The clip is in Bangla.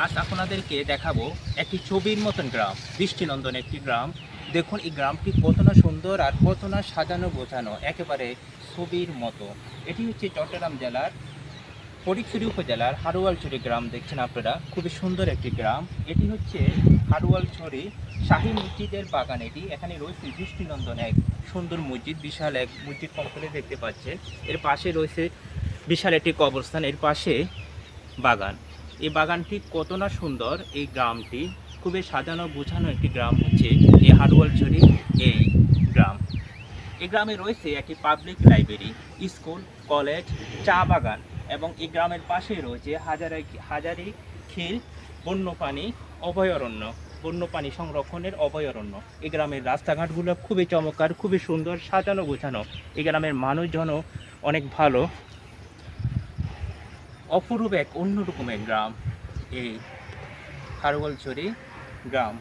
আজ আপনাদেরকে দেখাবো একটি ছবির মতন গ্রাম, দৃষ্টিনন্দন একটি গ্রাম। দেখুন এই গ্রামটি কত না সুন্দর আর কত না সাজানো গোছানো, একেবারে ছবির মতো। এটি হচ্ছে চট্টগ্রাম জেলার ফটিকছড়ি উপজেলার হারোয়ালছড়ি গ্রাম। দেখছেন আপনারা, খুবই সুন্দর একটি গ্রাম। এটি হচ্ছে হারোয়ালছড়ি শাহী মসজিদের বাগান। এখানে রয়েছে দৃষ্টিনন্দন এক সুন্দর মসজিদ, বিশাল এক মসজিদ কমপ্লেক্স দেখতে পাচ্ছেন। এর পাশে রয়েছে বিশাল একটি কবরস্থান, এর পাশে বাগান। এই বাগানটি কত না সুন্দর। এই গ্রামটি খুবই সাজানো গোছানো একটি গ্রাম হচ্ছে এই হারোয়ালছড়ি এই গ্রাম। এই গ্রামে রয়েছে একটি পাবলিক লাইব্রেরি, স্কুল, কলেজ, চা বাগান এবং এই গ্রামের পাশে রয়েছে হাজারি খিল বন্যপ্রাণী অভয়ারণ্য, বন্যপ্রাণী সংরক্ষণের অভয়ারণ্য। এই গ্রামের রাস্তাঘাটগুলো খুবই চমৎকার, খুবই সুন্দর, সাজানো গোছানো। এই গ্রামের মানুষজনও অনেক ভালো। অপরূপ এক অন্যরকমের গ্রাম এই হারোয়ালছড়ি গ্রাম।